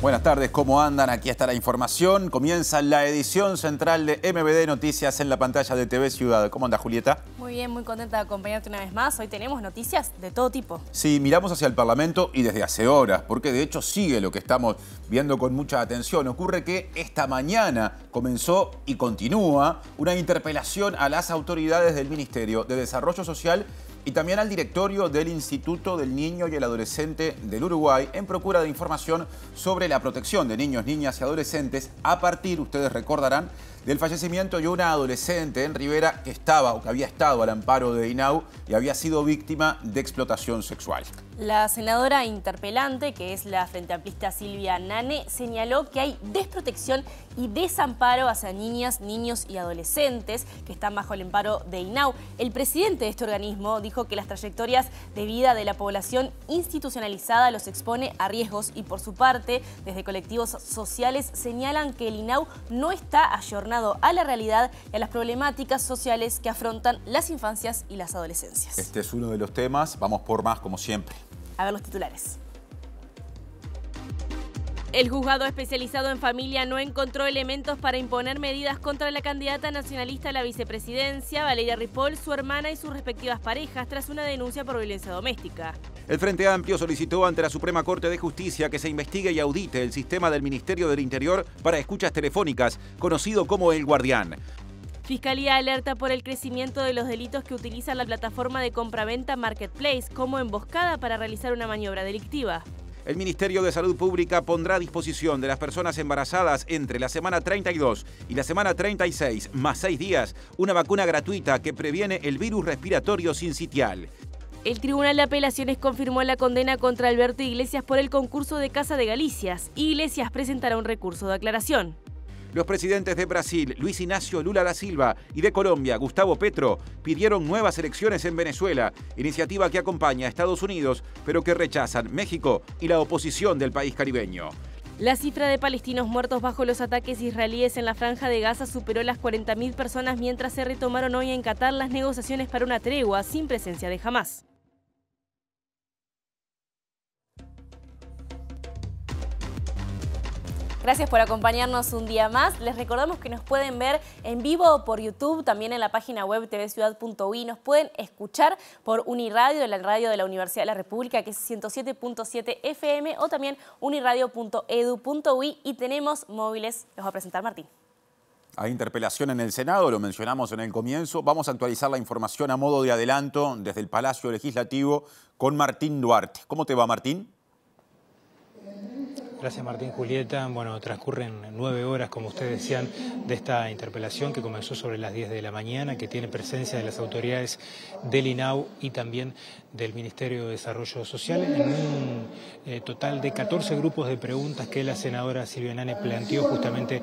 Buenas tardes, ¿cómo andan? Aquí está la información. Comienza la edición central de MBD Noticias en la pantalla de TV Ciudad. ¿Cómo anda, Julieta? Muy bien, muy contenta de acompañarte una vez más. Hoy tenemos noticias de todo tipo. Sí, miramos hacia el Parlamento y desde hace horas, porque de hecho sigue lo que estamos viendo con mucha atención. Ocurre que esta mañana comenzó y continúa una interpelación a las autoridades del Ministerio de Desarrollo Social y también al directorio del Instituto del Niño y el Adolescente del Uruguay en procura de información sobre la protección de niños, niñas y adolescentes a partir, ustedes recordarán, del fallecimiento de una adolescente en Rivera que estaba o que había estado al amparo de INAU y había sido víctima de explotación sexual. La senadora interpelante, que es la frente amplista Silvia Nane, señaló que hay desprotección y desamparo hacia niñas, niños y adolescentes que están bajo el amparo de INAU. El presidente de este organismo dijo que las trayectorias de vida de la población institucionalizada los expone a riesgos y, por su parte, desde colectivos sociales señalan que el INAU no está ayornado a la realidad y a las problemáticas sociales que afrontan las infancias y las adolescencias. Este es uno de los temas. Vamos por más, como siempre. A ver los titulares. El juzgado especializado en familia no encontró elementos para imponer medidas contra la candidata nacionalista a la vicepresidencia, Valeria Ripoll, su hermana y sus respectivas parejas, tras una denuncia por violencia doméstica. El Frente Amplio solicitó ante la Suprema Corte de Justicia que se investigue y audite el sistema del Ministerio del Interior para escuchas telefónicas, conocido como El Guardián. Fiscalía alerta por el crecimiento de los delitos que utilizan la plataforma de compraventa Marketplace como emboscada para realizar una maniobra delictiva. El Ministerio de Salud Pública pondrá a disposición de las personas embarazadas entre la semana 32 y la semana 36, más 6 días, una vacuna gratuita que previene el virus respiratorio sincitial. El Tribunal de Apelaciones confirmó la condena contra Alberto Iglesias por el concurso de Casa de Galicias. Iglesias presentará un recurso de aclaración. Los presidentes de Brasil, Luis Ignacio Lula da Silva, y de Colombia, Gustavo Petro, pidieron nuevas elecciones en Venezuela, iniciativa que acompaña a Estados Unidos, pero que rechazan México y la oposición del país caribeño. La cifra de palestinos muertos bajo los ataques israelíes en la Franja de Gaza superó las 40.000 personas mientras se retomaron hoy en Qatar las negociaciones para una tregua sin presencia de Hamás. Gracias por acompañarnos un día más. Les recordamos que nos pueden ver en vivo por YouTube, también en la página web tvciudad.uy. Nos pueden escuchar por Uniradio, la radio de la Universidad de la República, que es 107.7 FM, o también uniradio.edu.uy. Y tenemos móviles. Los va a presentar Martín. Hay interpelación en el Senado, lo mencionamos en el comienzo. Vamos a actualizar la información a modo de adelanto desde el Palacio Legislativo con Martín Duarte. ¿Cómo te va, Martín? Gracias, Martín, Julieta. Bueno, transcurren 9 horas, como ustedes decían, de esta interpelación que comenzó sobre las 10 de la mañana, que tiene presencia de las autoridades del INAU y también del Ministerio de Desarrollo Social, en un total de 14 grupos de preguntas que la senadora Silvia Nane planteó justamente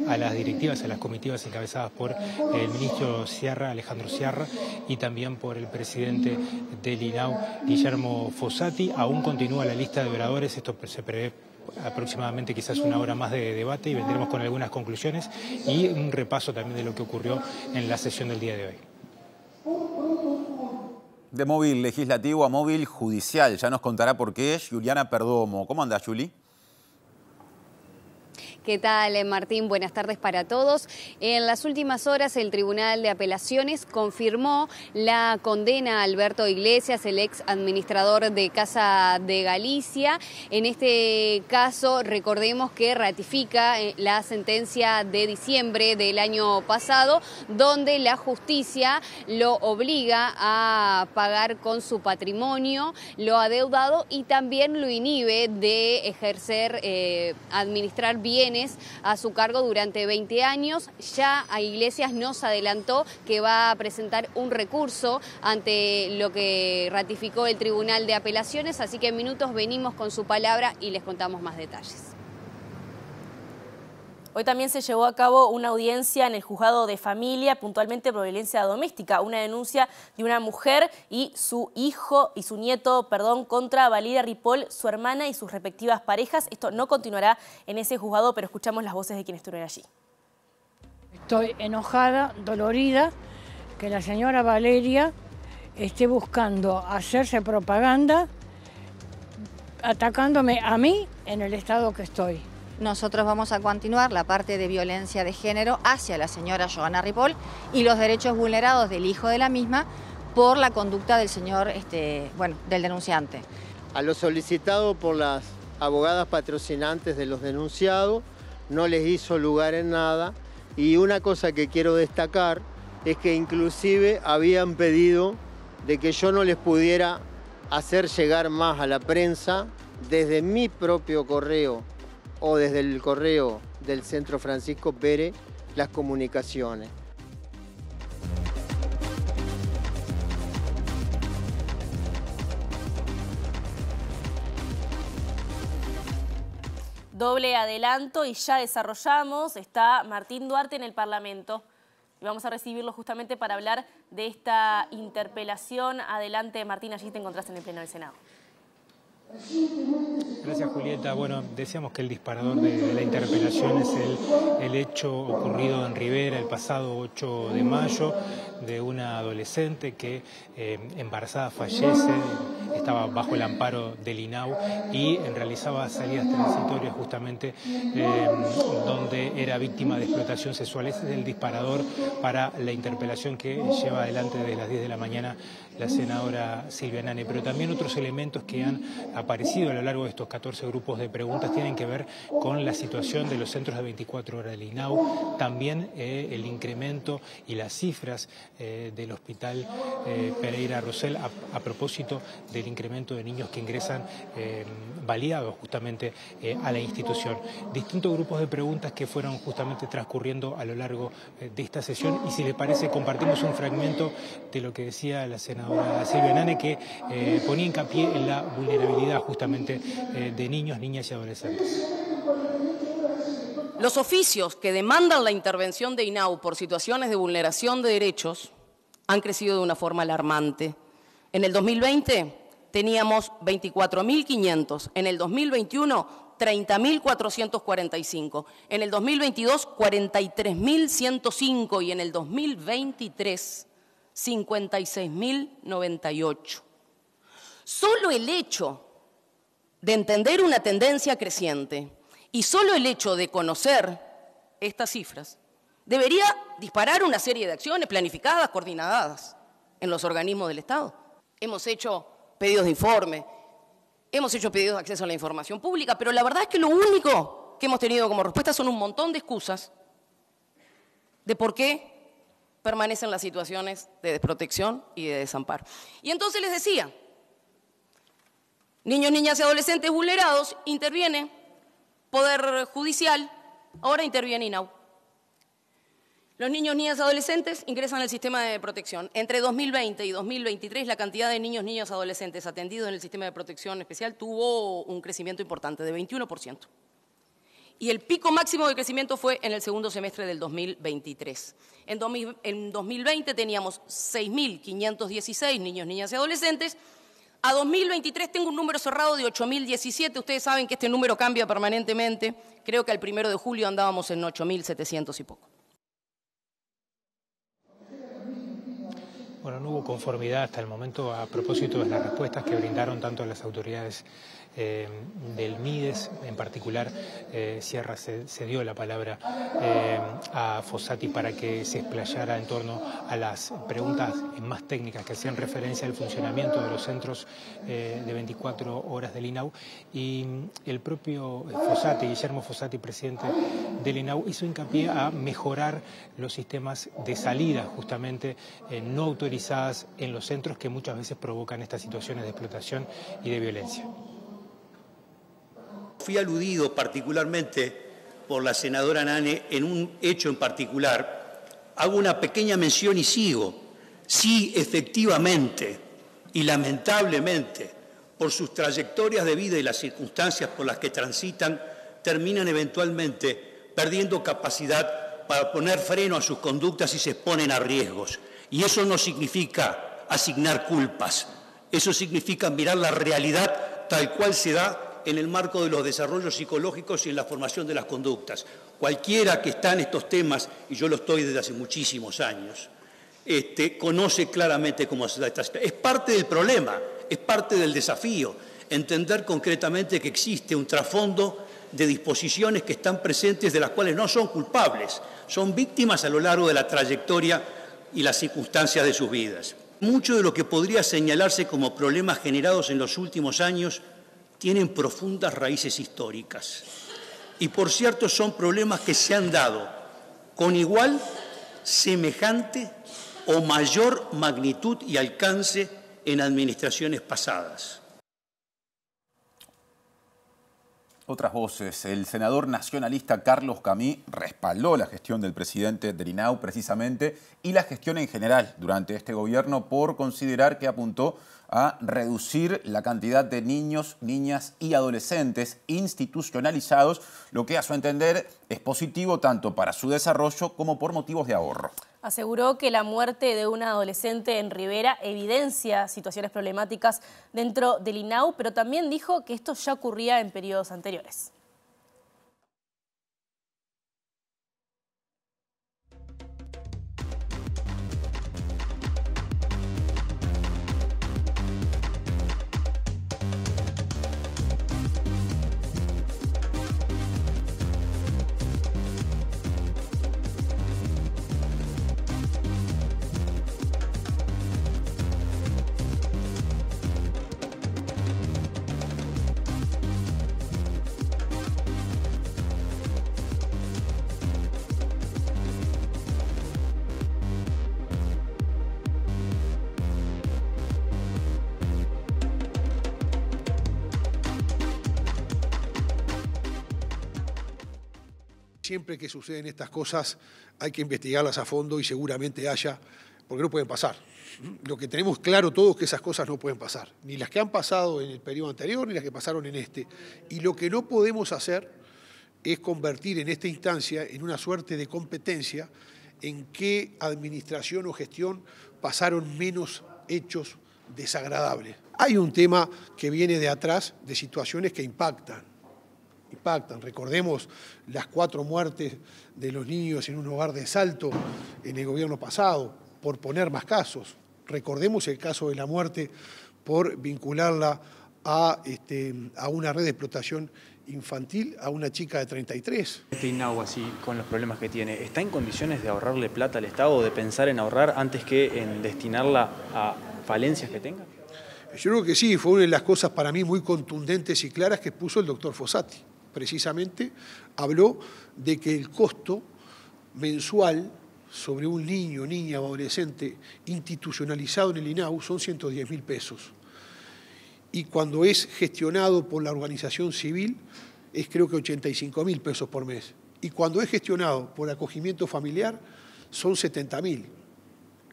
a las directivas, a las comitivas encabezadas por el ministro Alejandro Sciarra, y también por el presidente del INAU, Guillermo Fossati. Aún continúa la lista de oradores, esto se prevé aproximadamente quizás una hora más de debate y vendremos con algunas conclusiones y un repaso también de lo que ocurrió en la sesión del día de hoy. De móvil legislativo a móvil judicial, ya nos contará por qué Juliana Perdomo. ¿Cómo anda, Juli? ¿Qué tal, Martín? Buenas tardes para todos. En las últimas horas, el Tribunal de Apelaciones confirmó la condena a Alberto Iglesias, el ex administrador de Casa de Galicia. En este caso, recordemos que ratifica la sentencia de diciembre del año pasado, donde la justicia lo obliga a pagar con su patrimonio lo adeudado y también lo inhibe de ejercer, administrar bienes a su cargo durante 20 años. Ya a Iglesias nos adelantó que va a presentar un recurso ante lo que ratificó el Tribunal de Apelaciones, así que en minutos venimos con su palabra y les contamos más detalles. Hoy también se llevó a cabo una audiencia en el juzgado de familia, puntualmente por violencia doméstica, una denuncia de una mujer y su hijo y su nieto, contra Valeria Ripoll, su hermana y sus respectivas parejas. Esto no continuará en ese juzgado, pero escuchamos las voces de quienes estuvieron allí. Estoy enojada, dolorida, que la señora Valeria esté buscando hacerse propaganda, atacándome a mí en el estado que estoy. Nosotros vamos a continuar la parte de violencia de género hacia la señora Johanna Ripoll y los derechos vulnerados del hijo de la misma por la conducta del señor, del denunciante. A lo solicitado por las abogadas patrocinantes de los denunciados no les hizo lugar en nada, y una cosa que quiero destacar es que inclusive habían pedido de que yo no les pudiera hacer llegar más a la prensa desde mi propio correo o desde el correo del Centro Francisco Pérez las comunicaciones. Doble adelanto y ya desarrollamos. Está Martín Duarte en el Parlamento y vamos a recibirlo justamente para hablar de esta interpelación. Adelante, Martín, allí te encontraste en el Pleno del Senado. Gracias, Julieta. Bueno, decíamos que el disparador de la interpelación es el hecho ocurrido en Rivera el pasado 8 de mayo de una adolescente que embarazada fallece, estaba bajo el amparo del INAU y realizaba salidas transitorias justamente donde era víctima de explotación sexual. Ese es el disparador para la interpelación que lleva adelante desde las 10 de la mañana la senadora Silvia Nane. Pero también otros elementos que han aparecido a lo largo de estos 14 grupos de preguntas tienen que ver con la situación de los centros de 24 horas del INAU, también el incremento y las cifras del hospital Pereira Rosell a propósito del incremento de niños que ingresan baleados justamente a la institución. Distintos grupos de preguntas que fueron justamente transcurriendo a lo largo de esta sesión, y si les parece compartimos un fragmento de lo que decía la senadora Silvia Nane, que ponía hincapié en la vulnerabilidad justamente de niños, niñas y adolescentes. Los oficios que demandan la intervención de INAU por situaciones de vulneración de derechos han crecido de una forma alarmante. En el 2020 teníamos 24.500, en el 2021 30.445, en el 2022 43.105 y en el 2023 56.098. Solo el hecho de entender una tendencia creciente y solo el hecho de conocer estas cifras debería disparar una serie de acciones planificadas, coordinadas en los organismos del Estado. Hemos hecho pedidos de informe, hemos hecho pedidos de acceso a la información pública, pero la verdad es que lo único que hemos tenido como respuesta son un montón de excusas de por qué permanecen las situaciones de desprotección y de desamparo. Y entonces les decía, niños, niñas y adolescentes vulnerados, interviene Poder Judicial, ahora interviene INAU. Los niños, niñas y adolescentes ingresan al sistema de protección. Entre 2020 y 2023, la cantidad de niños, niñas y adolescentes atendidos en el sistema de protección especial tuvo un crecimiento importante de 21%. Y el pico máximo de crecimiento fue en el segundo semestre del 2023. En 2020 teníamos 6.516 niños, niñas y adolescentes. A 2023 tengo un número cerrado de 8.017. Ustedes saben que este número cambia permanentemente. Creo que al 1 de julio andábamos en 8.700 y poco. Bueno, no hubo conformidad hasta el momento a propósito de las respuestas que brindaron tanto las autoridades del MIDES, en particular Sierra se dio la palabra a Fossati para que se explayara en torno a las preguntas más técnicas que hacían referencia al funcionamiento de los centros de 24 horas del INAU, y el propio Fossati, Guillermo Fossati, presidente del INAU, hizo hincapié a mejorar los sistemas de salida justamente no autorizadas en los centros que muchas veces provocan estas situaciones de explotación y de violencia. Fui aludido particularmente por la senadora Nane en un hecho en particular. Hago una pequeña mención y sigo. Sí, efectivamente y lamentablemente, por sus trayectorias de vida y las circunstancias por las que transitan, terminan eventualmente perdiendo capacidad para poner freno a sus conductas y se exponen a riesgos. Y eso no significa asignar culpas. Eso significa mirar la realidad tal cual se da en el marco de los desarrollos psicológicos y en la formación de las conductas. Cualquiera que está en estos temas, y yo lo estoy desde hace muchísimos años, conoce claramente cómo se da esta situación. Es parte del problema, es parte del desafío, entender concretamente que existe un trasfondo de disposiciones que están presentes, de las cuales no son culpables, son víctimas a lo largo de la trayectoria y las circunstancias de sus vidas. Mucho de lo que podría señalarse como problemas generados en los últimos años tienen profundas raíces históricas. Y por cierto, son problemas que se han dado con igual, semejante o mayor magnitud y alcance en administraciones pasadas. Otras voces. El senador nacionalista Carlos Camí respaldó la gestión del presidente del INAU precisamente y la gestión en general durante este gobierno por considerar que apuntó a reducir la cantidad de niños, niñas y adolescentes institucionalizados, lo que a su entender es positivo tanto para su desarrollo como por motivos de ahorro. Aseguró que la muerte de una adolescente en Rivera evidencia situaciones problemáticas dentro del INAU, pero también dijo que esto ya ocurría en periodos anteriores. Siempre que suceden estas cosas hay que investigarlas a fondo y seguramente haya, porque no pueden pasar. Lo que tenemos claro todos es que esas cosas no pueden pasar, ni las que han pasado en el periodo anterior ni las que pasaron en este. Y lo que no podemos hacer es convertir en esta instancia en una suerte de competencia en qué administración o gestión pasaron menos hechos desagradables. Hay un tema que viene de atrás de situaciones que impactan. Recordemos las 4 muertes de los niños en un hogar de Salto en el gobierno pasado, por poner más casos. Recordemos el caso de la muerte por vincularla a una red de explotación infantil a una chica de 33. Este INAU, así, con los problemas que tiene, ¿está en condiciones de ahorrarle plata al Estado o de pensar en ahorrar antes que en destinarla a falencias que tenga? Yo creo que sí, fue una de las cosas para mí muy contundentes y claras que puso el doctor Fossati. Precisamente habló de que el costo mensual sobre un niño, niña o adolescente institucionalizado en el INAU son 110.000 pesos. Y cuando es gestionado por la organización civil es creo que 85.000 pesos por mes. Y cuando es gestionado por acogimiento familiar son 70.000.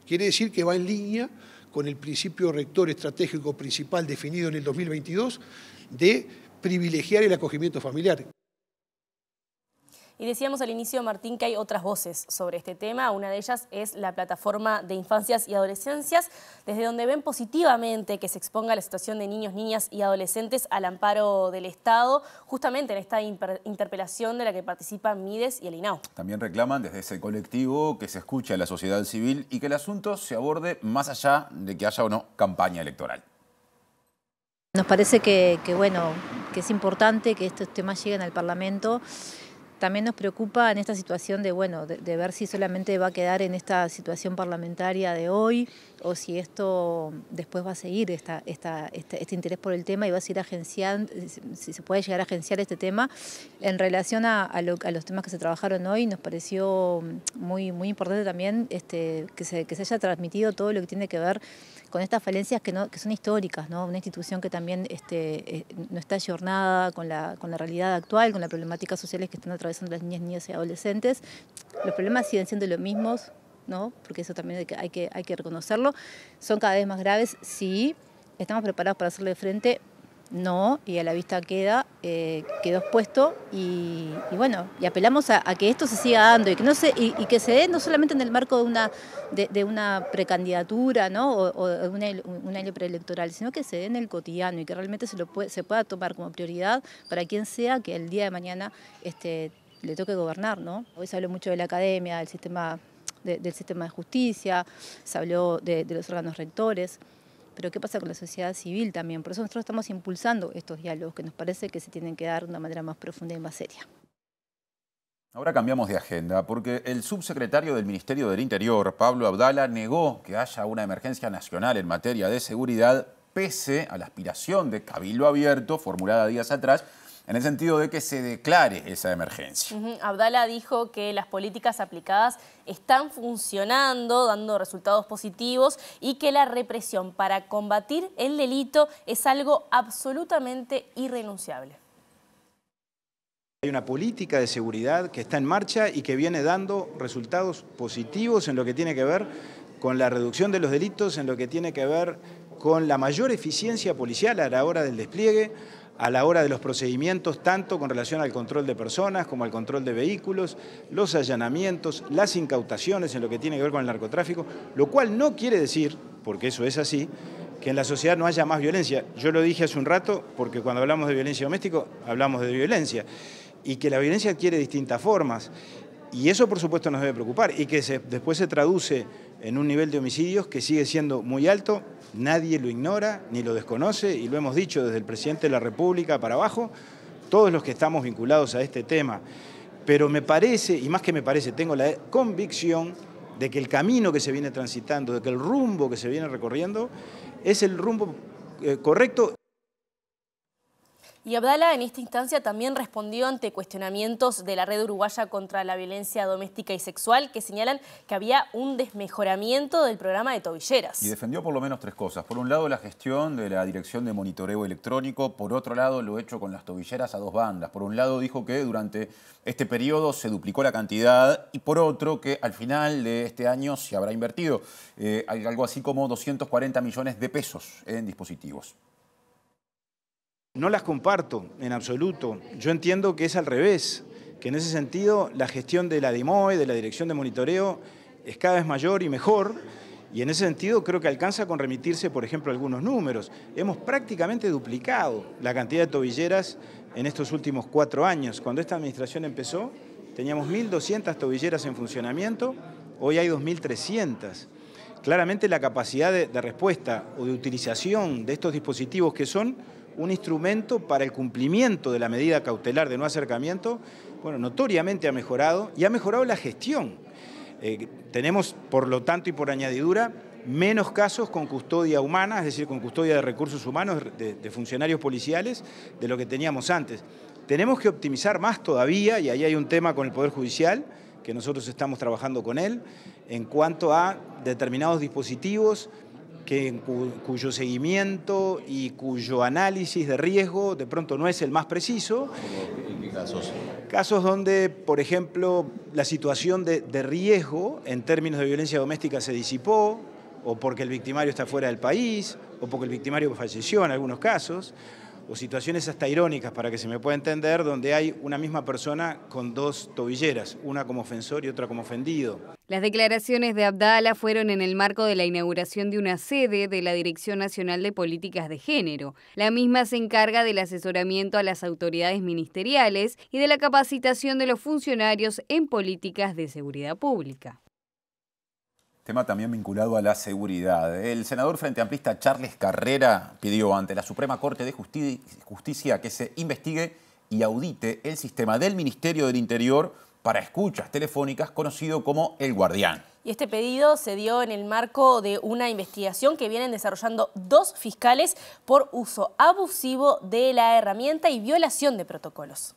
Quiere decir que va en línea con el principio rector estratégico principal definido en el 2022 de privilegiar el acogimiento familiar. Y decíamos al inicio, Martín, que hay otras voces sobre este tema. Una de ellas es la plataforma de infancias y adolescencias, desde donde ven positivamente que se exponga la situación de niños, niñas y adolescentes al amparo del Estado, justamente en esta interpelación de la que participan Mides y el INAU. También reclaman desde ese colectivo que se escuche a la sociedad civil y que el asunto se aborde más allá de que haya o no campaña electoral. Nos parece que es importante que estos temas lleguen al Parlamento. También nos preocupa en esta situación de ver si solamente va a quedar en esta situación parlamentaria de hoy o si esto después va a seguir este interés por el tema y va a seguir agenciando, si se puede llegar a agenciar este tema. En relación a los temas que se trabajaron hoy, nos pareció muy importante también que se haya transmitido todo lo que tiene que ver con estas falencias que son históricas, ¿no? Una institución que también no está ayornada con la realidad actual, con las problemáticas sociales que están atravesando las niñas y adolescentes. Los problemas siguen siendo los mismos, ¿no? Porque eso también hay que reconocerlo. Son cada vez más graves, sí. ¿Estamos preparados para hacerle frente? No, y a la vista quedó expuesto y apelamos a que esto se siga dando y que se dé no solamente en el marco de una precandidatura, ¿no? o de un año preelectoral, sino que se dé en el cotidiano y que realmente se pueda tomar como prioridad para quien sea que el día de mañana le toque gobernar, ¿no? Hoy se habló mucho de la academia, del sistema de justicia, se habló de los órganos rectores. pero qué pasa con la sociedad civil también. Por eso nosotros estamos impulsando estos diálogos que nos parece que se tienen que dar de una manera más profunda y más seria. Ahora cambiamos de agenda porque el subsecretario del Ministerio del Interior, Pablo Abdala, negó que haya una emergencia nacional en materia de seguridad pese a la aspiración de Cabildo Abierto formulada días atrás en el sentido de que se declare esa emergencia. Abdala dijo que las políticas aplicadas están funcionando, dando resultados positivos y que la represión para combatir el delito es algo absolutamente irrenunciable. Hay una política de seguridad que está en marcha y que viene dando resultados positivos en lo que tiene que ver con la reducción de los delitos, en lo que tiene que ver con la mayor eficiencia policial a la hora del despliegue, a la hora de los procedimientos, tanto con relación al control de personas como al control de vehículos, los allanamientos, las incautaciones en lo que tiene que ver con el narcotráfico, lo cual no quiere decir, porque eso es así, que en la sociedad no haya más violencia. Yo lo dije hace un rato, porque cuando hablamos de violencia doméstica, hablamos de violencia. Y que la violencia adquiere distintas formas, y eso por supuesto nos debe preocupar, y que después se traduce en un nivel de homicidios que sigue siendo muy alto, nadie lo ignora ni lo desconoce, y lo hemos dicho desde el presidente de la República para abajo, todos los que estamos vinculados a este tema. Pero me parece, y más que me parece, tengo la convicción de que el camino que se viene transitando, de que el rumbo que se viene recorriendo, es el rumbo correcto. Y Abdala en esta instancia también respondió ante cuestionamientos de la Red Uruguaya contra la Violencia Doméstica y Sexual que señalan que había un desmejoramiento del programa de tobilleras. Y defendió por lo menos tres cosas. Por un lado, la gestión de la Dirección de Monitoreo Electrónico. Por otro lado, lo hecho con las tobilleras a dos bandas. Por un lado, dijo que durante este periodo se duplicó la cantidad y por otro, que al final de este año se habrá invertido algo así como 240 millones de pesos en dispositivos. No las comparto en absoluto. Yo entiendo que es al revés, que en ese sentido la gestión de la DIMOE, de la Dirección de Monitoreo, es cada vez mayor y mejor, y en ese sentido creo que alcanza con remitirse, por ejemplo, a algunos números. Hemos prácticamente duplicado la cantidad de tobilleras en estos últimos 4 años. Cuando esta administración empezó, teníamos 1.200 tobilleras en funcionamiento, hoy hay 2.300. Claramente la capacidad de respuesta o de utilización de estos dispositivos que son un instrumento para el cumplimiento de la medida cautelar de no acercamiento, bueno, notoriamente ha mejorado y ha mejorado la gestión. Tenemos, por lo tanto y por añadidura, menos casos con custodia humana, es decir, con custodia de recursos humanos de funcionarios policiales, de lo que teníamos antes. Tenemos que optimizar más todavía, y ahí hay un tema con el Poder Judicial, que nosotros estamos trabajando con él, en cuanto a determinados dispositivos cuyo seguimiento y cuyo análisis de riesgo de pronto no es el más preciso. ¿En qué casos? Casos donde, por ejemplo, la situación de riesgo en términos de violencia doméstica se disipó, o porque el victimario está fuera del país, o porque el victimario falleció en algunos casos, o situaciones hasta irónicas, para que se me pueda entender, donde hay una misma persona con dos tobilleras, una como ofensor y otra como ofendido. Las declaraciones de Abdala fueron en el marco de la inauguración de una sede de la Dirección Nacional de Políticas de Género. La misma se encarga del asesoramiento a las autoridades ministeriales y de la capacitación de los funcionarios en políticas de seguridad pública. Tema también vinculado a la seguridad. El senador frente amplista Charles Carrera pidió ante la Suprema Corte de Justicia que se investigue y audite el sistema del Ministerio del Interior para escuchas telefónicas conocido como El Guardián. Y este pedido se dio en el marco de una investigación que vienen desarrollando 2 fiscales por uso abusivo de la herramienta y violación de protocolos.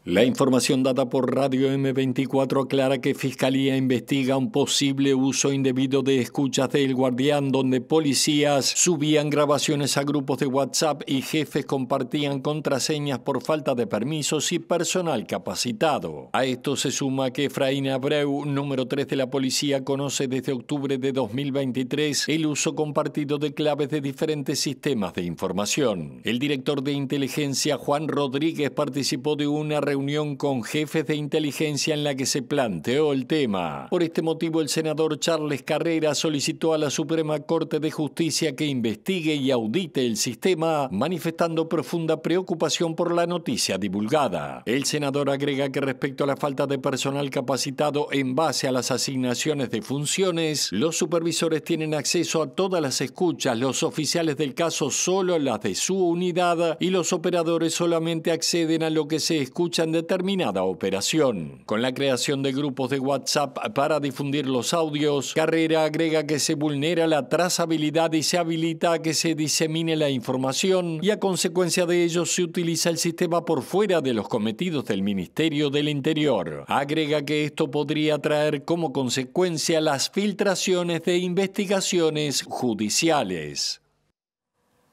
La información dada por Radio M24 aclara que Fiscalía investiga un posible uso indebido de escuchas de El Guardián, donde policías subían grabaciones a grupos de WhatsApp y jefes compartían contraseñas por falta de permisos y personal capacitado. A esto se suma que Efraín Abreu, número 3 de la policía, conoce desde octubre de 2023 el uso compartido de claves de diferentes sistemas de información. El director de inteligencia, Juan Rodríguez, participó de una reunión reunión con jefes de inteligencia en la que se planteó el tema. Por este motivo, el senador Charles Carrera solicitó a la Suprema Corte de Justicia que investigue y audite el sistema, manifestando profunda preocupación por la noticia divulgada. El senador agrega que respecto a la falta de personal capacitado en base a las asignaciones de funciones, los supervisores tienen acceso a todas las escuchas, los oficiales del caso solo las de su unidad y los operadores solamente acceden a lo que se escucha en determinada operación. Con la creación de grupos de WhatsApp para difundir los audios, Carrera agrega que se vulnera la trazabilidad y se habilita a que se disemine la información y a consecuencia de ello se utiliza el sistema por fuera de los cometidos del Ministerio del Interior. Agrega que esto podría traer como consecuencia las filtraciones de investigaciones judiciales.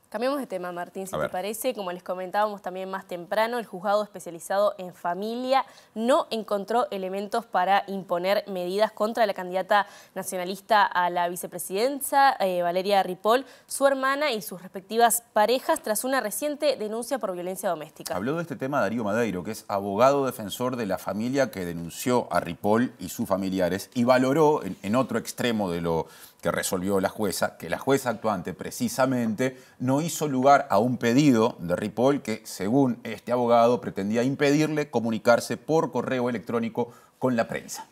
Cambiemos de tema, Martín, si te parece. Como les comentábamos también más temprano, el juzgado especializado en familia no encontró elementos para imponer medidas contra la candidata nacionalista a la vicepresidencia, Valeria Ripoll, su hermana y sus respectivas parejas, tras una reciente denuncia por violencia doméstica. Habló de este tema Darío Madeiro, que es abogado defensor de la familia que denunció a Ripoll y sus familiares, y valoró en otro extremo de lo que resolvió la jueza, que la jueza actuante precisamente no hizo lugar a un pedido de Ripoll que, según este abogado, pretendía impedirle comunicarse por correo electrónico con la prensa.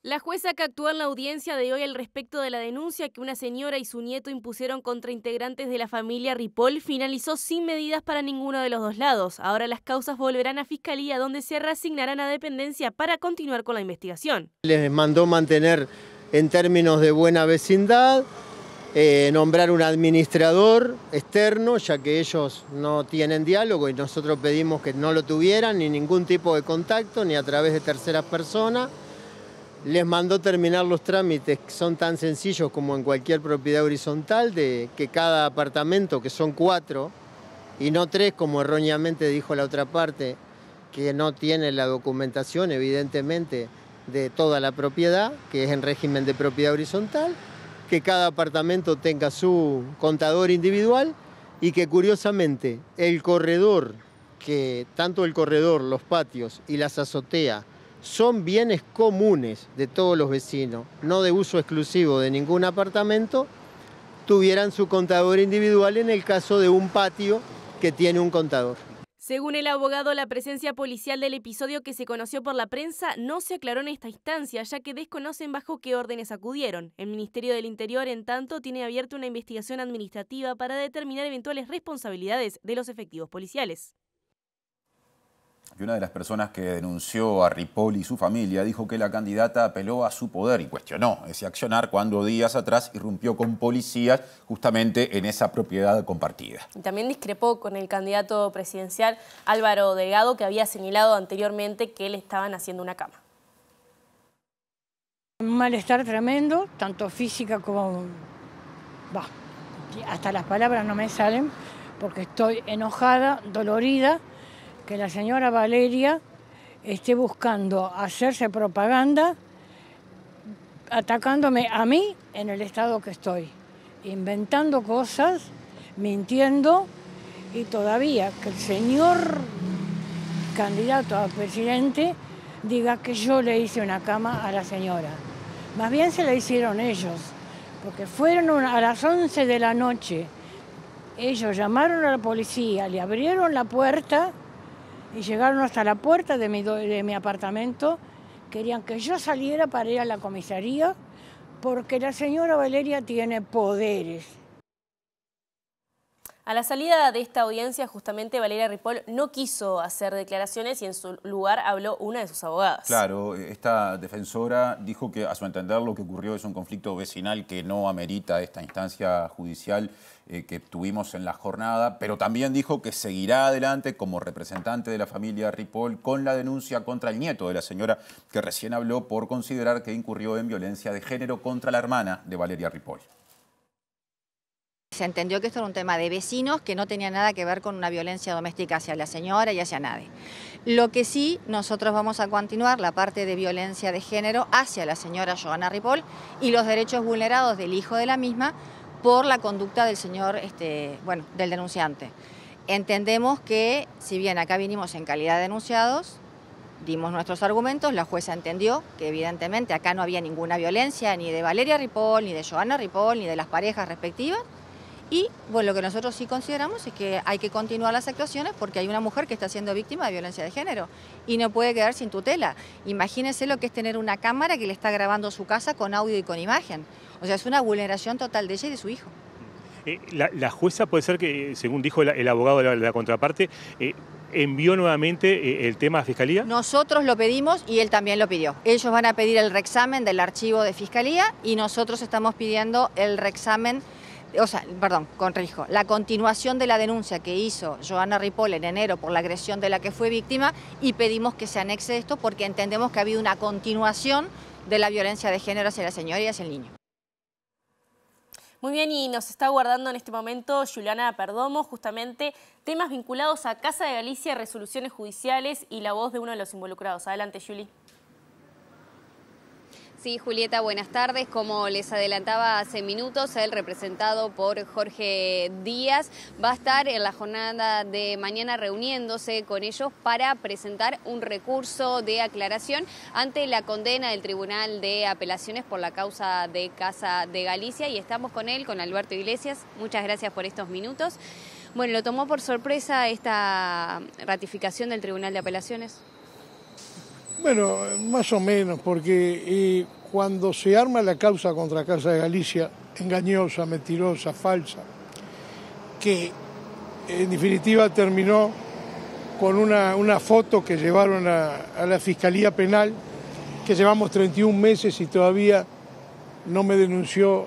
La jueza que actuó en la audiencia de hoy al respecto de la denuncia que una señora y su nieto impusieron contra integrantes de la familia Ripoll finalizó sin medidas para ninguno de los dos lados. Ahora las causas volverán a Fiscalía, donde se reasignarán a dependencia para continuar con la investigación. Les mandó mantener en términos de buena vecindad, nombrar un administrador externo, ya que ellos no tienen diálogo y nosotros pedimos que no lo tuvieran, ni ningún tipo de contacto, ni a través de terceras personas. Les mandó terminar los trámites, que son tan sencillos como en cualquier propiedad horizontal, de que cada apartamento, que son 4, y no 3, como erróneamente dijo la otra parte, que no tiene la documentación, evidentemente, de toda la propiedad, que es en régimen de propiedad horizontal, que cada apartamento tenga su contador individual y que curiosamente el corredor, que tanto el corredor, los patios y las azoteas son bienes comunes de todos los vecinos, no de uso exclusivo de ningún apartamento, tuvieran su contador individual en el caso de un patio que tiene un contador. Según el abogado, la presencia policial del episodio que se conoció por la prensa no se aclaró en esta instancia, ya que desconocen bajo qué órdenes acudieron. El Ministerio del Interior, en tanto, tiene abierta una investigación administrativa para determinar eventuales responsabilidades de los efectivos policiales. Y una de las personas que denunció a Ripoll y su familia dijo que la candidata apeló a su poder y cuestionó ese accionar cuando días atrás irrumpió con policías justamente en esa propiedad compartida. Y también discrepó con el candidato presidencial Álvaro Delgado, que había señalado anteriormente que le estaban haciendo una cama. Un malestar tremendo, tanto física como... hasta las palabras no me salen, porque estoy enojada, dolorida, que la señora Valeria esté buscando hacerse propaganda, atacándome a mí en el estado que estoy, inventando cosas, mintiendo, y todavía que el señor candidato a presidente diga que yo le hice una cama a la señora. Más bien se la hicieron ellos, porque fueron a las 11 de la noche, ellos llamaron a la policía, le abrieron la puerta y llegaron hasta la puerta de mi apartamento. Querían que yo saliera para ir a la comisaría porque la señora Valeria tiene poderes. A la salida de esta audiencia, justamente Valeria Ripoll no quiso hacer declaraciones y en su lugar habló una de sus abogadas. Claro, esta defensora dijo que a su entender lo que ocurrió es un conflicto vecinal que no amerita esta instancia judicial que tuvimos en la jornada, pero también dijo que seguirá adelante como representante de la familia Ripoll con la denuncia contra el nieto de la señora que recién habló por considerar que incurrió en violencia de género contra la hermana de Valeria Ripoll. Se entendió que esto era un tema de vecinos que no tenía nada que ver con una violencia doméstica hacia la señora y hacia nadie. Lo que sí, nosotros vamos a continuar la parte de violencia de género hacia la señora Johanna Ripoll y los derechos vulnerados del hijo de la misma por la conducta del señor, del denunciante. entendemos que, si bien acá vinimos en calidad de denunciados, dimos nuestros argumentos, la jueza entendió que evidentemente acá no había ninguna violencia ni de Valeria Ripoll, ni de Johanna Ripoll, ni de las parejas respectivas. Y bueno, lo que nosotros sí consideramos es que hay que continuar las actuaciones porque hay una mujer que está siendo víctima de violencia de género y no puede quedar sin tutela. Imagínense lo que es tener una cámara que le está grabando su casa con audio y con imagen. O sea, es una vulneración total de ella y de su hijo. La jueza puede ser que, según dijo el abogado de la contraparte, envió nuevamente el tema a Fiscalía. Nosotros lo pedimos y él también lo pidió. Ellos van a pedir el reexamen del archivo de Fiscalía y nosotros estamos pidiendo el reexamen, corrijo, la continuación de la denuncia que hizo Johanna Ripoll en enero por la agresión de la que fue víctima y pedimos que se anexe esto porque entendemos que ha habido una continuación de la violencia de género hacia la señora y hacia el niño. Muy bien, y nos está guardando en este momento Juliana Perdomo, justamente temas vinculados a Casa de Galicia, resoluciones judiciales y la voz de uno de los involucrados. Adelante, Juli. Sí, Julieta, buenas tardes. Como les adelantaba hace minutos, el representado por Jorge Díaz va a estar en la jornada de mañana reuniéndose con ellos para presentar un recurso de aclaración ante la condena del Tribunal de Apelaciones por la causa de Casa de Galicia. Y estamos con él, con Alberto Iglesias. Muchas gracias por estos minutos. Bueno, ¿lo tomó por sorpresa esta ratificación del Tribunal de Apelaciones? Bueno, más o menos, porque cuando se arma la causa contra Casa de Galicia, engañosa, mentirosa, falsa, que en definitiva terminó con una foto que llevaron a la Fiscalía Penal, que llevamos 31 meses y todavía no me denunció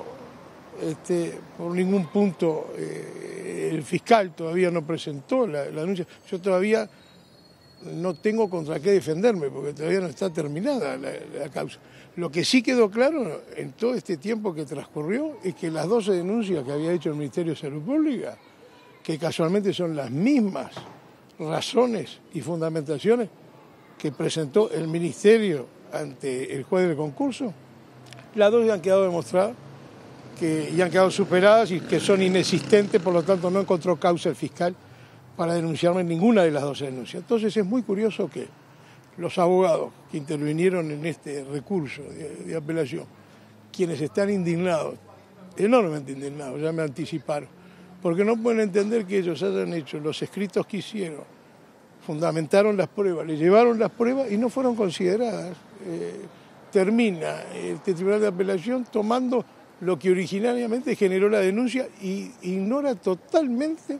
por ningún punto, el fiscal todavía no presentó la denuncia, yo todavía no tengo contra qué defenderme porque todavía no está terminada la causa. Lo que sí quedó claro en todo este tiempo que transcurrió es que las 12 denuncias que había hecho el Ministerio de Salud Pública, que casualmente son las mismas razones y fundamentaciones que presentó el Ministerio ante el juez del concurso, las dos ya han quedado demostradas y han quedado superadas y que son inexistentes, por lo tanto no encontró causa el fiscal para denunciarme en ninguna de las 12 denuncias. Entonces es muy curioso que los abogados que intervinieron en este recurso de apelación, quienes están indignados, enormemente indignados, ya me anticiparon, porque no pueden entender que ellos hayan hecho los escritos que hicieron, fundamentaron las pruebas, le llevaron las pruebas y no fueron consideradas. Termina este Tribunal de Apelación tomando lo que originariamente generó la denuncia y ignora totalmente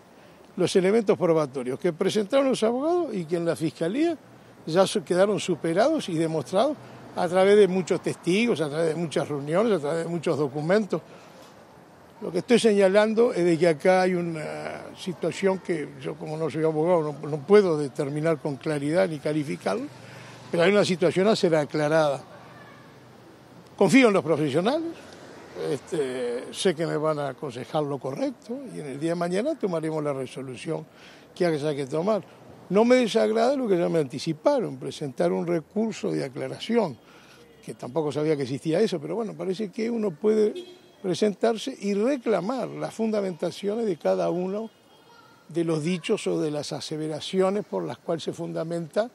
los elementos probatorios que presentaron los abogados y que en la Fiscalía ya quedaron superados y demostrados a través de muchos testigos, a través de muchas reuniones, a través de muchos documentos. Lo que estoy señalando es de que acá hay una situación que yo, como no soy abogado, no puedo determinar con claridad ni calificarlo, pero hay una situación a ser aclarada. Confío en los profesionales. Sé que me van a aconsejar lo correcto y en el día de mañana tomaremos la resolución que haya que tomar. No me desagrada lo que ya me anticiparon, presentar un recurso de aclaración, que tampoco sabía que existía eso, pero bueno, parece que uno puede presentarse y reclamar las fundamentaciones de cada uno de los dichos o de las aseveraciones por las cuales se fundamenta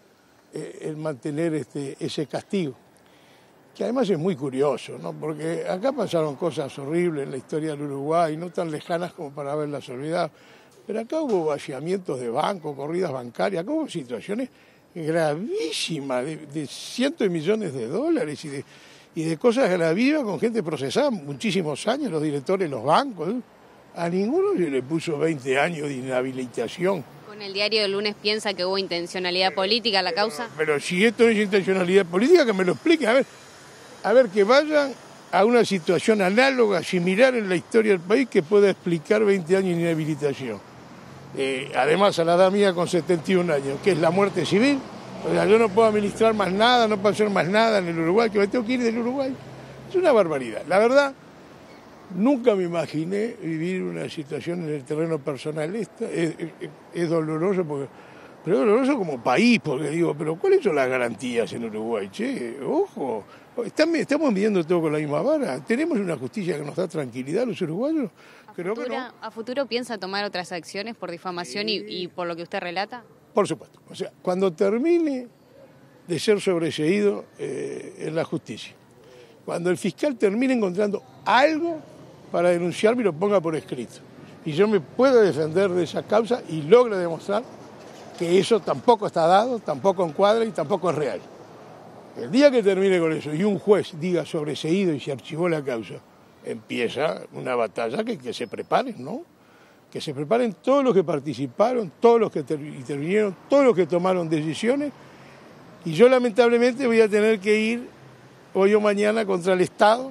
el mantener ese castigo. Que además es muy curioso, ¿no? Porque acá pasaron cosas horribles en la historia del Uruguay, no tan lejanas como para haberlas olvidado, pero acá hubo vaciamientos de bancos, corridas bancarias, acá hubo situaciones gravísimas de cientos de millones de dólares y de cosas gravísimas con gente procesada muchísimos años, los directores de los bancos, ¿eh? A ninguno se le puso 20 años de inhabilitación. ¿Con el diario del lunes piensa que hubo intencionalidad política en la causa? Pero si esto no es intencionalidad política, que me lo expliquen. A ver, que vayan a una situación análoga, similar en la historia del país, que pueda explicar 20 años de inhabilitación. Además, a la edad mía con 71 años, que es la muerte civil. O sea, yo no puedo administrar más nada, no puedo hacer más nada en el Uruguay, que me tengo que ir del Uruguay. Es una barbaridad. La verdad, nunca me imaginé vivir una situación en el terreno personal. Es doloroso, pero es doloroso como país, porque digo, pero ¿cuáles son las garantías en Uruguay? Che, ojo. Estamos midiendo todo con la misma vara. ¿Tenemos una justicia que nos da tranquilidad a los uruguayos? Creo que no. ¿A futuro piensa tomar otras acciones por difamación y por lo que usted relata? Por supuesto. O sea, cuando termine de ser sobreseído en la justicia, cuando el fiscal termine encontrando algo para denunciarme y lo ponga por escrito, y yo me puedo defender de esa causa y logro demostrar que eso tampoco está dado, tampoco encuadra y tampoco es real. El día que termine con eso y un juez diga sobreseído y se archivó la causa, empieza una batalla que se preparen, ¿no? Que se preparen todos los que participaron, todos los que intervinieron, todos los que tomaron decisiones, y yo lamentablemente voy a tener que ir hoy o mañana contra el Estado,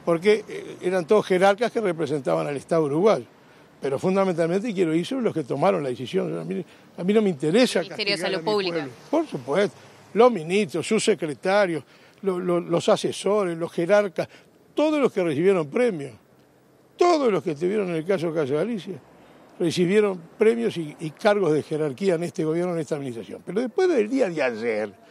porque eran todos jerarcas que representaban al Estado uruguayo. Pero fundamentalmente quiero ir sobre los que tomaron la decisión. A mí no me interesa Ministerio de castigar Salud a mi Pública. pueblo. Por supuesto, los ministros, sus secretarios, los asesores, los jerarcas, todos los que recibieron premios, todos los que estuvieron en el caso de Casa Galicia, recibieron premios y cargos de jerarquía en este gobierno, en esta administración. Pero después del día de ayer,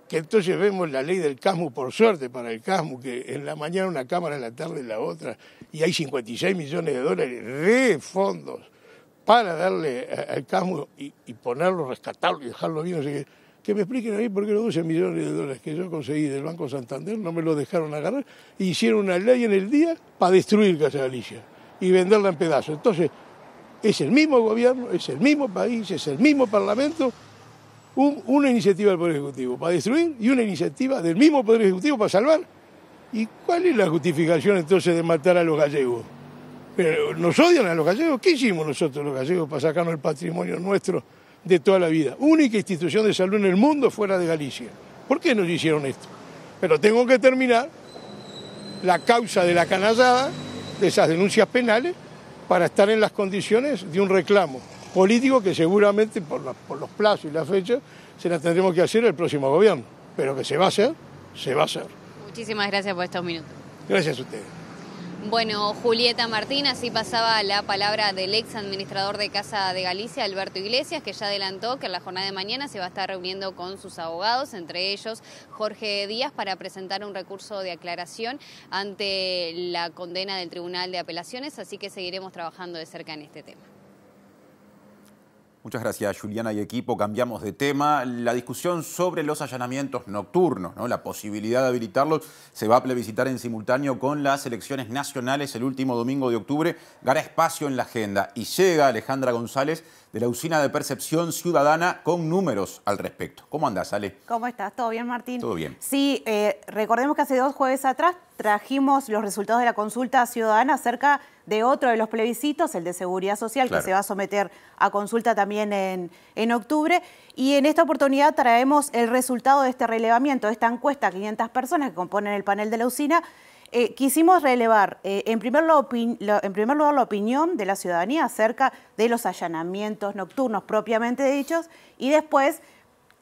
que entonces vemos la ley del CASMU, por suerte para el CASMU, que en la mañana una cámara, en la tarde la otra, y hay 56 millones de dólares de fondos para darle al CASMU y ponerlo, rescatarlo y dejarlo bien, no sé qué. Que me expliquen a mí por qué los 12 millones de dólares que yo conseguí del Banco Santander no me lo dejaron agarrar y hicieron una ley en el día para destruir Casa Galicia y venderla en pedazos. Entonces, es el mismo gobierno, es el mismo país, es el mismo parlamento, una iniciativa del Poder Ejecutivo para destruir y una iniciativa del mismo Poder Ejecutivo para salvar. ¿Y cuál es la justificación entonces de matar a los gallegos? ¿Pero nos odian a los gallegos? ¿Qué hicimos nosotros los gallegos para sacarnos el patrimonio nuestro de toda la vida? Única institución de salud en el mundo fuera de Galicia. ¿Por qué nos hicieron esto? Pero tengo que terminar la causa de la canallada, de esas denuncias penales, para estar en las condiciones de un reclamo político que seguramente por los plazos y la fecha se la tendremos que hacer el próximo gobierno. Pero que se va a hacer, se va a hacer. Muchísimas gracias por estos minutos. Gracias a ustedes. Bueno, Julieta Martín, así pasaba la palabra del ex administrador de Casa de Galicia, Alberto Iglesias, que ya adelantó que en la jornada de mañana se va a estar reuniendo con sus abogados, entre ellos Jorge Díaz, para presentar un recurso de aclaración ante la condena del Tribunal de Apelaciones, así que seguiremos trabajando de cerca en este tema. Muchas gracias, Juliana y equipo. Cambiamos de tema. La discusión sobre los allanamientos nocturnos, ¿no? La posibilidad de habilitarlos se va a plebiscitar en simultáneo con las elecciones nacionales el último domingo de octubre. Gana espacio en la agenda y llega Alejandra González de la Usina de Percepción Ciudadana con números al respecto. ¿Cómo andás, Ale? ¿Cómo estás? ¿Todo bien, Martín? Todo bien. Sí, recordemos que hace 2 jueves atrás trajimos los resultados de la consulta ciudadana acerca de otro de los plebiscitos, el de Seguridad Social, claro, que se va a someter a consulta también en octubre. Y en esta oportunidad traemos el resultado de este relevamiento, de esta encuesta a 500 personas que componen el panel de la Usina. Quisimos relevar, en primer lugar, la opinión de la ciudadanía acerca de los allanamientos nocturnos propiamente dichos y después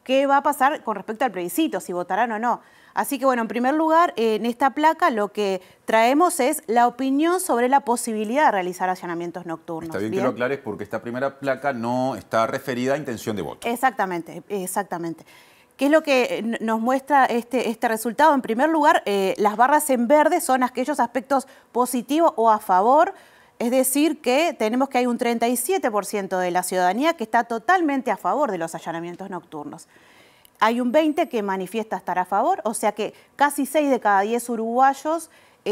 qué va a pasar con respecto al plebiscito, si votarán o no. Así que, bueno, en primer lugar, en esta placa lo que traemos es la opinión sobre la posibilidad de realizar allanamientos nocturnos. Está bien que lo aclares porque esta primera placa no está referida a intención de voto. Exactamente, exactamente. ¿Qué es lo que nos muestra este resultado? En primer lugar, las barras en verde son aquellos aspectos positivos o a favor, es decir, que tenemos que hay un 37% de la ciudadanía que está totalmente a favor de los allanamientos nocturnos. Hay un 20% que manifiesta estar a favor, o sea que casi 6 de cada 10 uruguayos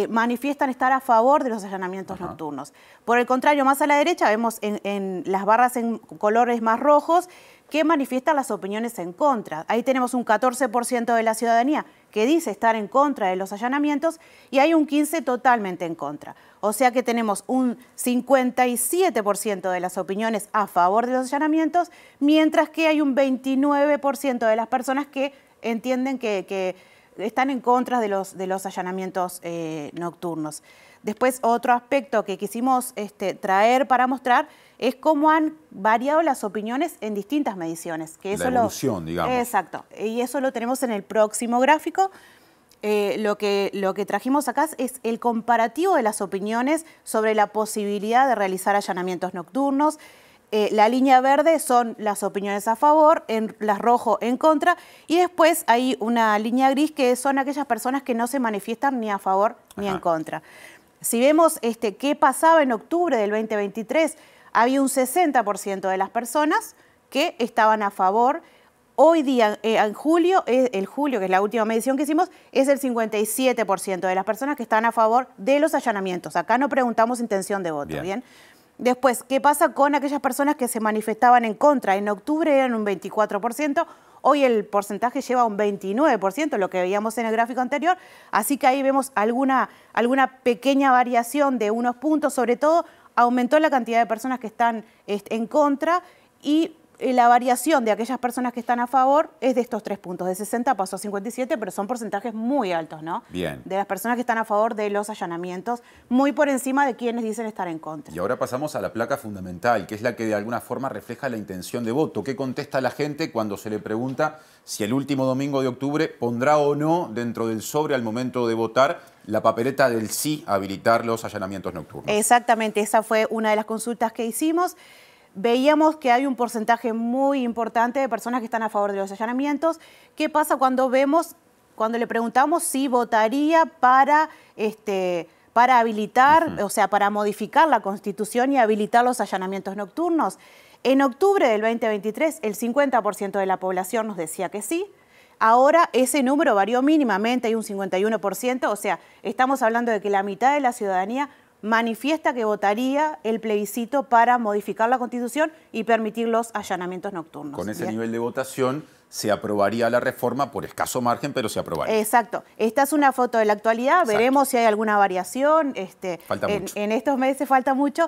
manifiestan estar a favor de los allanamientos nocturnos. Por el contrario, más a la derecha vemos en las barras en colores más rojos que manifiestan las opiniones en contra. Ahí tenemos un 14% de la ciudadanía que dice estar en contra de los allanamientos y hay un 15% totalmente en contra. O sea que tenemos un 57% de las opiniones a favor de los allanamientos, mientras que hay un 29% de las personas que entienden que están en contra de los allanamientos nocturnos. Después, otro aspecto que quisimos traer para mostrar es cómo han variado las opiniones en distintas mediciones. Que eso la evolución, digamos. Exacto. Y eso lo tenemos en el próximo gráfico. Lo que trajimos acá es el comparativo de las opiniones sobre la posibilidad de realizar allanamientos nocturnos. La línea verde son las opiniones a favor, las rojo en contra, y después hay una línea gris que son aquellas personas que no se manifiestan ni a favor ni en contra. Si vemos qué pasaba en octubre del 2023, había un 60% de las personas que estaban a favor. Hoy día, en julio, que es la última medición que hicimos, es el 57% de las personas que están a favor de los allanamientos. Acá no preguntamos intención de voto, ¿bien? Después, ¿qué pasa con aquellas personas que se manifestaban en contra? En octubre eran un 24%, hoy el porcentaje lleva un 29%, lo que veíamos en el gráfico anterior, así que ahí vemos alguna pequeña variación de unos puntos, sobre todo aumentó la cantidad de personas que están en contra y la variación de aquellas personas que están a favor es de estos 3 puntos. De 60 pasó a 57, pero son porcentajes muy altos, ¿no? Bien. De las personas que están a favor de los allanamientos, muy por encima de quienes dicen estar en contra. Y ahora pasamos a la placa fundamental, que es la que de alguna forma refleja la intención de voto. ¿Qué contesta la gente cuando se le pregunta si el último domingo de octubre pondrá o no dentro del sobre al momento de votar la papeleta del sí a habilitar los allanamientos nocturnos? Exactamente, esa fue una de las consultas que hicimos. Veíamos que hay un porcentaje muy importante de personas que están a favor de los allanamientos. ¿Qué pasa cuando le preguntamos si votaría para habilitar, o sea, para modificar la Constitución y habilitar los allanamientos nocturnos? En octubre del 2023, el 50% de la población nos decía que sí. Ahora ese número varió mínimamente, hay un 51%, o sea, estamos hablando de que la mitad de la ciudadanía manifiesta que votaría el plebiscito para modificar la Constitución y permitir los allanamientos nocturnos. Con ese nivel de votación se aprobaría la reforma por escaso margen, pero se aprobaría. Exacto. Esta es una foto de la actualidad. Exacto. Veremos si hay alguna variación. Falta mucho. En estos meses falta mucho.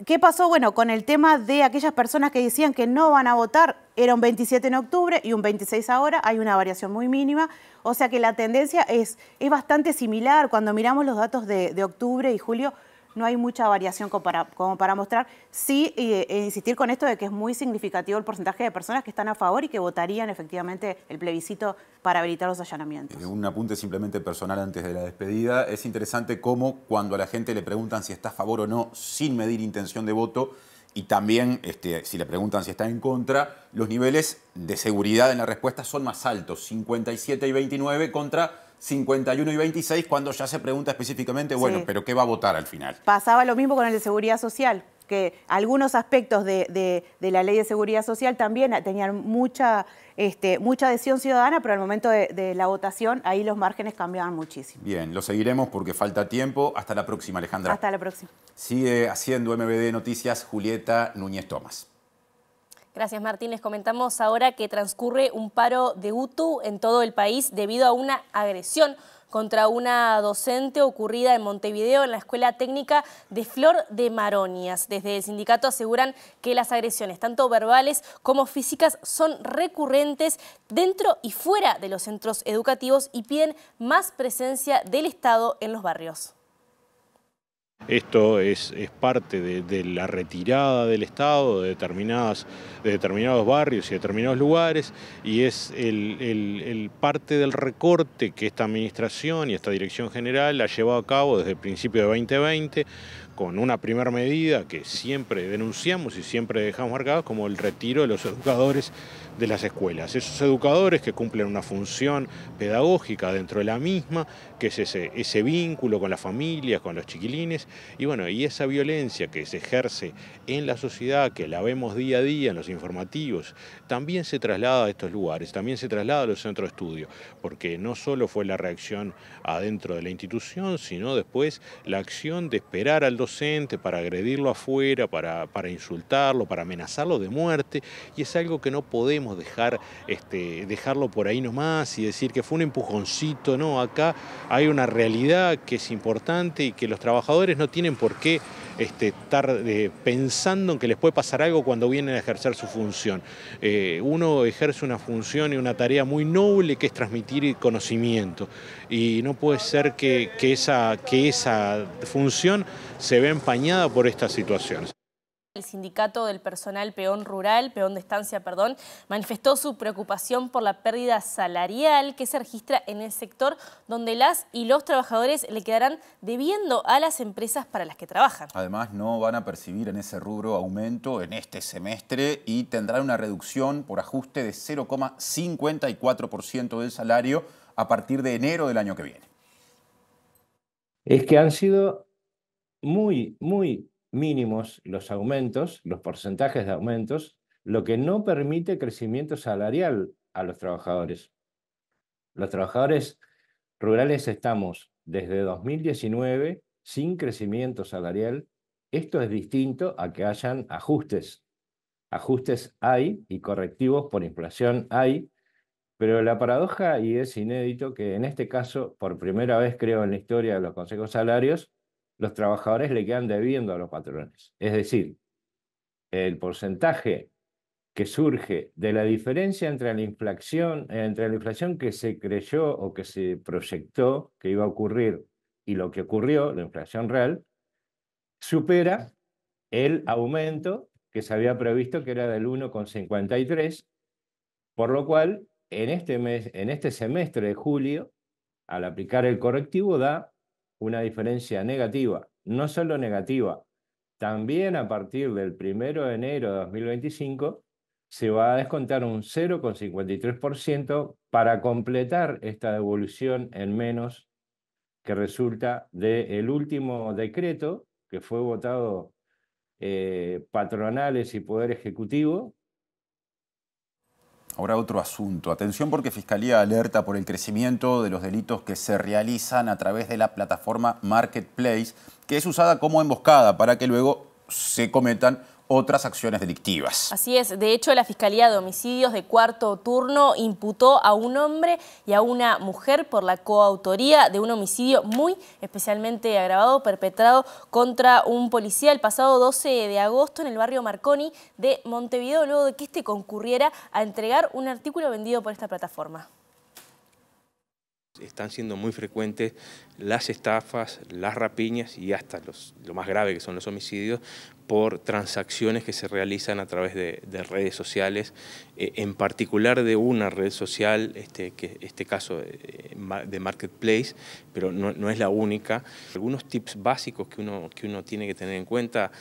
¿Qué pasó? Bueno, con el tema de aquellas personas que decían que no van a votar, era un 27 en octubre y un 26 ahora, hay una variación muy mínima, o sea que la tendencia es bastante similar. Cuando miramos los datos de octubre y julio, no hay mucha variación como para mostrar. Sí, insistir con esto de que es muy significativo el porcentaje de personas que están a favor y que votarían efectivamente el plebiscito para habilitar los allanamientos. Un apunte simplemente personal antes de la despedida. Es interesante cómo cuando a la gente le preguntan si está a favor o no, sin medir intención de voto, y también si le preguntan si está en contra, los niveles de seguridad en la respuesta son más altos, 57 y 29 contra 51 y 26, cuando ya se pregunta específicamente, bueno, ¿pero qué va a votar al final? Pasaba lo mismo con el de seguridad social, que algunos aspectos de la ley de seguridad social también tenían mucha adhesión ciudadana, pero al momento de la votación, ahí los márgenes cambiaban muchísimo. Bien, lo seguiremos porque falta tiempo. Hasta la próxima, Alejandra. Hasta la próxima. Sigue haciendo MBD Noticias Julieta Núñez Tomás. Gracias, Martín. Les comentamos ahora que transcurre un paro de UTU en todo el país debido a una agresión contra una docente ocurrida en Montevideo en la Escuela Técnica de Flor de Maronias. Desde el sindicato aseguran que las agresiones, tanto verbales como físicas, son recurrentes dentro y fuera de los centros educativos y piden más presencia del Estado en los barrios. Esto es parte de la retirada del Estado de determinados barrios y determinados lugares, y es el parte del recorte que esta administración y esta dirección general ha llevado a cabo desde el principio de 2020, con una primera medida que siempre denunciamos y siempre dejamos marcados como el retiro de los educadores de las escuelas. Esos educadores que cumplen una función pedagógica dentro de la misma, que es ese vínculo con las familias, con los chiquilines, y bueno, y esa violencia que se ejerce en la sociedad, que la vemos día a día en los informativos, también se traslada a estos lugares, también se traslada a los centros de estudio, porque no solo fue la reacción adentro de la institución, sino después la acción de esperar al docente para agredirlo afuera, para insultarlo, para amenazarlo de muerte, y es algo que no podemos dejarlo por ahí nomás y decir que fue un empujoncito. No, acá hay una realidad que es importante y que los trabajadores no tienen por qué estar pensando en que les puede pasar algo cuando vienen a ejercer su función. Uno ejerce una función y una tarea muy noble que es transmitir conocimiento, y no puede ser que esa función se vea empañada por estas situaciones. El sindicato del personal peón de estancia, manifestó su preocupación por la pérdida salarial que se registra en el sector, donde las y los trabajadores le quedarán debiendo a las empresas para las que trabajan. Además, no van a percibir en ese rubro aumento en este semestre y tendrán una reducción por ajuste de 0,54% del salario a partir de enero del año que viene. es que han sido muy mínimos los aumentos, los porcentajes de aumentos, lo que no permite crecimiento salarial a los trabajadores. Los trabajadores rurales estamos desde 2019 sin crecimiento salarial. Esto es distinto a que hayan ajustes. Ajustes hay y correctivos por inflación hay, pero la paradoja, y es inédito, que en este caso, por primera vez creo en la historia de los consejos salarios, los trabajadores le quedan debiendo a los patrones. Es decir, el porcentaje que surge de la diferencia entre la inflación que se creyó o que se proyectó que iba a ocurrir y lo que ocurrió, la inflación real, supera el aumento que se había previsto, que era del 1,53, por lo cual en este semestre de julio, al aplicar el correctivo, da una diferencia negativa. No solo negativa, también a partir del 1 de enero de 2025 se va a descontar un 0,53% para completar esta devolución en menos que resulta del último decreto que fue votado patronales y Poder Ejecutivo. Ahora otro asunto. Atención porque Fiscalía alerta por el crecimiento de los delitos que se realizan a través de la plataforma Marketplace, que es usada como emboscada para que luego se cometan otras acciones delictivas. Así es. De hecho, la Fiscalía de Homicidios de Cuarto Turno imputó a un hombre y a una mujer por la coautoría de un homicidio muy especialmente agravado perpetrado contra un policía el pasado 12 de agosto en el barrio Marconi de Montevideo, luego de que este concurriera a entregar un artículo vendido por esta plataforma. Están siendo muy frecuentes las estafas, las rapiñas y hasta lo más grave que son los homicidios por transacciones que se realizan a través de redes sociales, en particular de una red social, este caso de Marketplace, pero no es la única. Algunos tips básicos que uno tiene que tener en cuenta: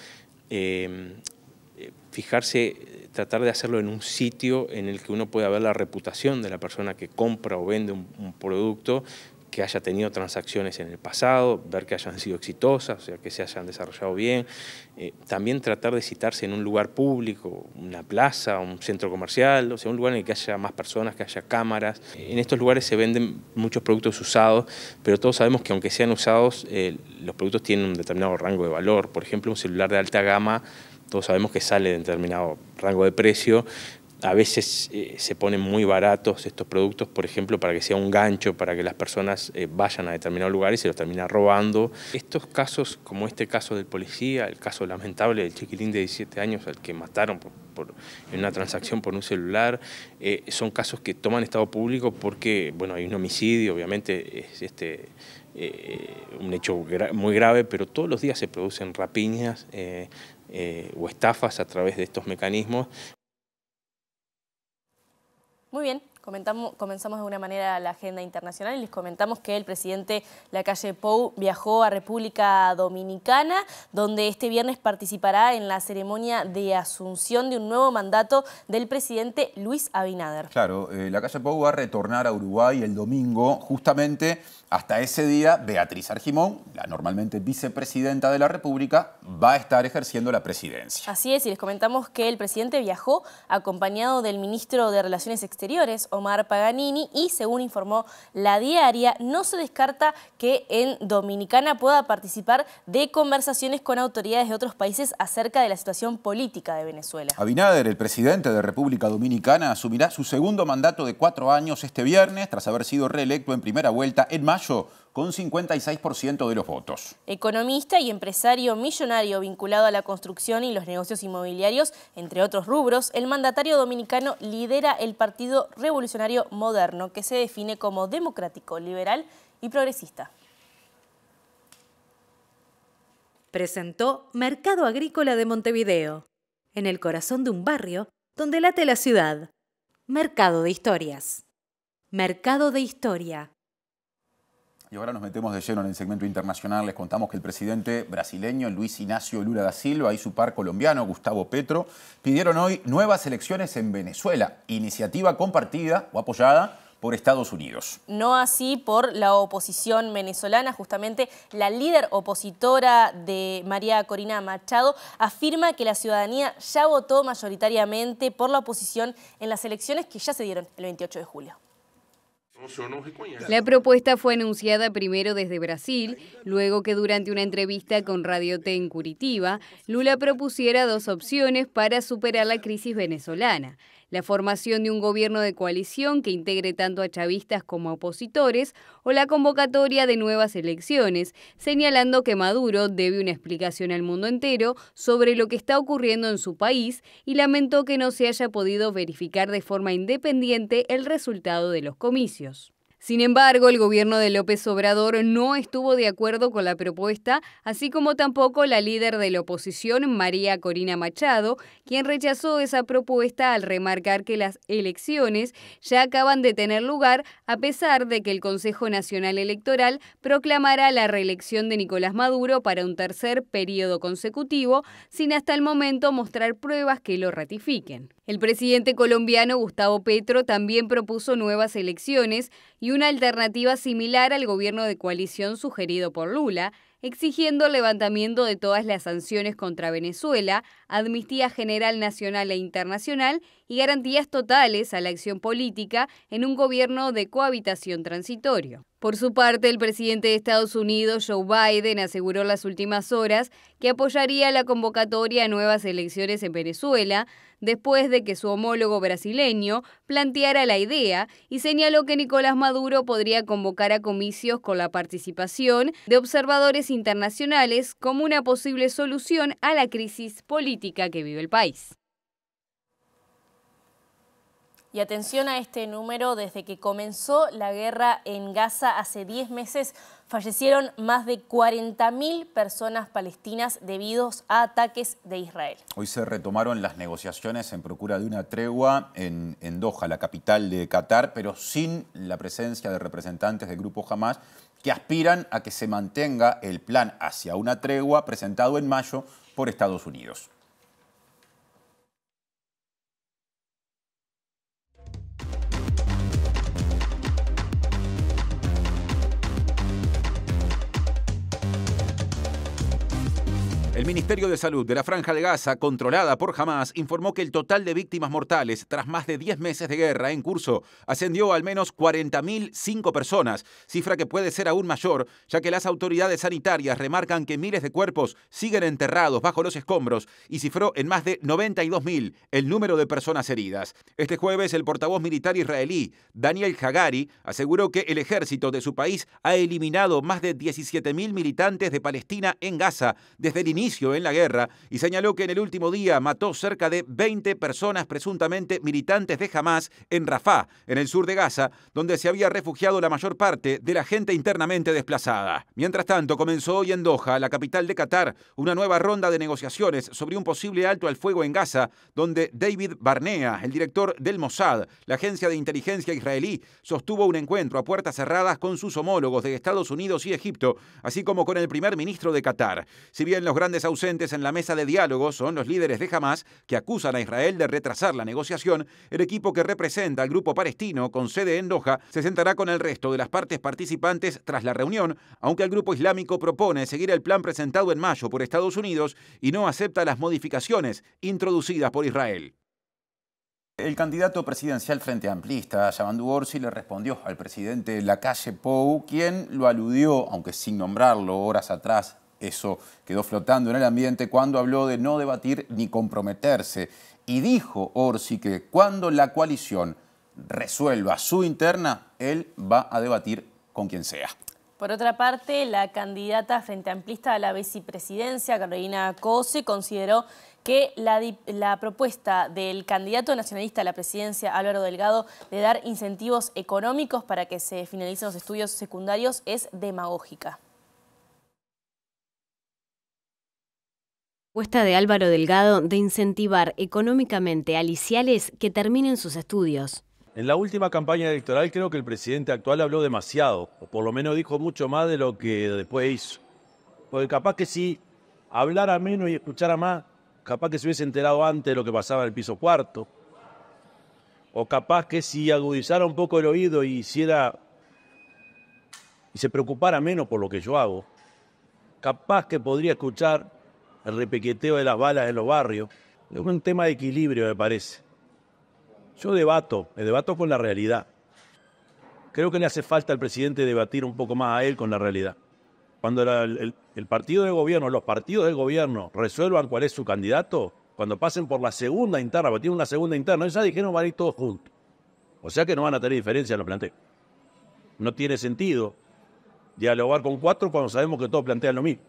fijarse, tratar de hacerlo en un sitio en el que uno pueda ver la reputación de la persona que compra o vende un producto, que haya tenido transacciones en el pasado, ver que hayan sido exitosas, o sea, que se hayan desarrollado bien. También tratar de citarse en un lugar público, una plaza, un centro comercial, o sea, un lugar en el que haya más personas, que haya cámaras. En estos lugares se venden muchos productos usados, pero todos sabemos que aunque sean usados, los productos tienen un determinado rango de valor. Por ejemplo, un celular de alta gama, todos sabemos que sale de determinado rango de precio. A veces se ponen muy baratos estos productos, por ejemplo, para que sea un gancho, para que las personas vayan a determinados lugares y se los terminan robando. Estos casos, como este caso del policía, el caso lamentable del chiquilín de 17 años al que mataron en una transacción por un celular, son casos que toman estado público porque, bueno, hay un homicidio, obviamente es un hecho muy grave, pero todos los días se producen rapiñas o estafas a través de estos mecanismos. Muy bien, comenzamos de una manera la agenda internacional y les comentamos que el presidente Lacalle Pou viajó a República Dominicana, donde este viernes participará en la ceremonia de asunción de un nuevo mandato del presidente Luis Abinader. Claro, Lacalle Pou va a retornar a Uruguay el domingo. Justamente hasta ese día, Beatriz Argimón, la normalmente vicepresidenta de la República, va a estar ejerciendo la presidencia. Así es, y les comentamos que el presidente viajó acompañado del ministro de Relaciones Exteriores, Omar Paganini, y según informó La Diaria, no se descarta que en Dominicana pueda participar de conversaciones con autoridades de otros países acerca de la situación política de Venezuela. Abinader, el presidente de República Dominicana, asumirá su segundo mandato de 4 años este viernes, tras haber sido reelecto en primera vuelta en mayo con 56% de los votos. Economista y empresario millonario vinculado a la construcción y los negocios inmobiliarios, entre otros rubros, el mandatario dominicano lidera el Partido Revolucionario Moderno, que se define como democrático, liberal y progresista. Presentó Mercado Agrícola de Montevideo, en el corazón de un barrio donde late la ciudad. Mercado de Historias. Mercado de Historia. Y ahora nos metemos de lleno en el segmento internacional. Les contamos que el presidente brasileño Luis Inácio Lula da Silva y su par colombiano Gustavo Petro pidieron hoy nuevas elecciones en Venezuela, iniciativa compartida o apoyada por Estados Unidos. No así por la oposición venezolana. Justamente la líder opositora de María Corina Machado afirma que la ciudadanía ya votó mayoritariamente por la oposición en las elecciones que ya se dieron el 28 de julio. La propuesta fue anunciada primero desde Brasil, luego que durante una entrevista con Radio T en Curitiba, Lula propusiera dos opciones para superar la crisis venezolana: la formación de un gobierno de coalición que integre tanto a chavistas como a opositores, o la convocatoria de nuevas elecciones, señalando que Maduro debe una explicación al mundo entero sobre lo que está ocurriendo en su país, y lamentó que no se haya podido verificar de forma independiente el resultado de los comicios. Sin embargo, el gobierno de López Obrador no estuvo de acuerdo con la propuesta, así como tampoco la líder de la oposición, María Corina Machado, quien rechazó esa propuesta al remarcar que las elecciones ya acaban de tener lugar, a pesar de que el Consejo Nacional Electoral proclamará la reelección de Nicolás Maduro para un tercer periodo consecutivo, sin hasta el momento mostrar pruebas que lo ratifiquen. El presidente colombiano Gustavo Petro también propuso nuevas elecciones y una alternativa similar al gobierno de coalición sugerido por Lula, exigiendo el levantamiento de todas las sanciones contra Venezuela, amnistía general nacional e internacional y garantías totales a la acción política en un gobierno de cohabitación transitorio. Por su parte, el presidente de Estados Unidos, Joe Biden, aseguró en las últimas horas que apoyaría la convocatoria a nuevas elecciones en Venezuela, después de que su homólogo brasileño planteara la idea, y señaló que Nicolás Maduro podría convocar a comicios con la participación de observadores internacionales como una posible solución a la crisis política que vive el país. Y atención a este número: desde que comenzó la guerra en Gaza hace 10 meses, fallecieron más de 40.000 personas palestinas debido a ataques de Israel. Hoy se retomaron las negociaciones en procura de una tregua en Doha, la capital de Qatar, pero sin la presencia de representantes del grupo Hamás, que aspiran a que se mantenga el plan hacia una tregua presentado en mayo por Estados Unidos. El Ministerio de Salud de la Franja de Gaza, controlada por Hamás, informó que el total de víctimas mortales tras más de 10 meses de guerra en curso ascendió a al menos 40.005 personas, cifra que puede ser aún mayor, ya que las autoridades sanitarias remarcan que miles de cuerpos siguen enterrados bajo los escombros y cifró en más de 92.000 el número de personas heridas. Este jueves, el portavoz militar israelí, Daniel Hagari, aseguró que el ejército de su país ha eliminado más de 17.000 militantes de Palestina en Gaza desde el inicio en la guerra, y señaló que en el último día mató cerca de 20 personas presuntamente militantes de Hamás en Rafah, en el sur de Gaza, donde se había refugiado la mayor parte de la gente internamente desplazada. Mientras tanto, comenzó hoy en Doha, la capital de Qatar, una nueva ronda de negociaciones sobre un posible alto al fuego en Gaza, donde David Barnea, el director del Mossad, la agencia de inteligencia israelí, sostuvo un encuentro a puertas cerradas con sus homólogos de Estados Unidos y Egipto, así como con el primer ministro de Qatar. Si bien los grandes ausentes en la mesa de diálogo son los líderes de Hamás, que acusan a Israel de retrasar la negociación, el equipo que representa al grupo palestino con sede en Doha se sentará con el resto de las partes participantes tras la reunión, aunque el grupo islámico propone seguir el plan presentado en mayo por Estados Unidos y no acepta las modificaciones introducidas por Israel. El candidato presidencial Frente Amplista, Yamandu Orsi, le respondió al presidente Lacalle Pou, quien lo aludió, aunque sin nombrarlo, horas atrás. Eso quedó flotando en el ambiente cuando habló de no debatir ni comprometerse. Y dijo Orsi que cuando la coalición resuelva su interna, él va a debatir con quien sea. Por otra parte, la candidata Frente Amplista a la vicepresidencia, Carolina Cose, consideró que la propuesta del candidato nacionalista a la presidencia, Álvaro Delgado, de dar incentivos económicos para que se finalicen los estudios secundarios es demagógica. Propuesta de Álvaro Delgado de incentivar económicamente a liciales que terminen sus estudios. En la última campaña electoral creo que el presidente actual habló demasiado, o por lo menos dijo mucho más de lo que después hizo. Porque capaz que si hablara menos y escuchara más, capaz que se hubiese enterado antes de lo que pasaba en el piso cuarto. O capaz que si agudizara un poco el oído y hiciera y se preocupara menos por lo que yo hago, capaz que podría escuchar el repiqueteo de las balas en los barrios. Es un tema de equilibrio, me parece. Yo me debato con la realidad. Creo que le hace falta al presidente debatir un poco más a él con la realidad. Cuando el partido de gobierno, los partidos del gobierno resuelvan cuál es su candidato, cuando pasen por la segunda interna, porque tienen una segunda interna, ya dijeron van a ir todos juntos. O sea que no van a tener diferencia en los planteos. No tiene sentido dialogar con 4 cuando sabemos que todos plantean lo mismo.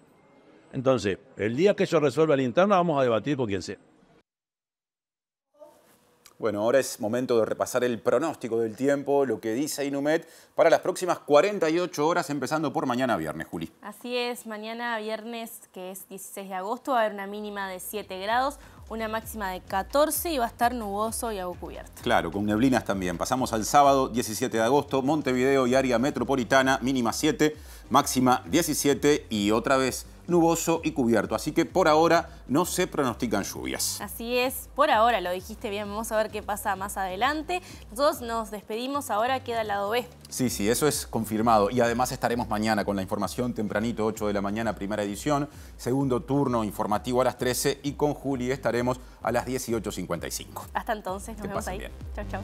Entonces, el día que ellos resuelvan la interna, vamos a debatir con quien sea. Bueno, ahora es momento de repasar el pronóstico del tiempo, lo que dice Inumet para las próximas 48 horas, empezando por mañana viernes, Juli. Así es, mañana viernes, que es 16 de agosto, va a haber una mínima de 7 grados, una máxima de 14 y va a estar nuboso y algo cubierto. Claro, con neblinas también. Pasamos al sábado, 17 de agosto, Montevideo y área metropolitana, mínima 7, máxima 17 y otra vez nuboso y cubierto. Así que por ahora no se pronostican lluvias. Así es, por ahora, lo dijiste bien, vamos a ver qué pasa más adelante. Nosotros nos despedimos, ahora queda el lado B. Sí, eso es confirmado. Y además estaremos mañana con la información tempranito, 8 de la mañana, primera edición, segundo turno informativo a las 13 y con Juli estaremos a las 18:55. Hasta entonces, nos vemos ahí. Chau, chau.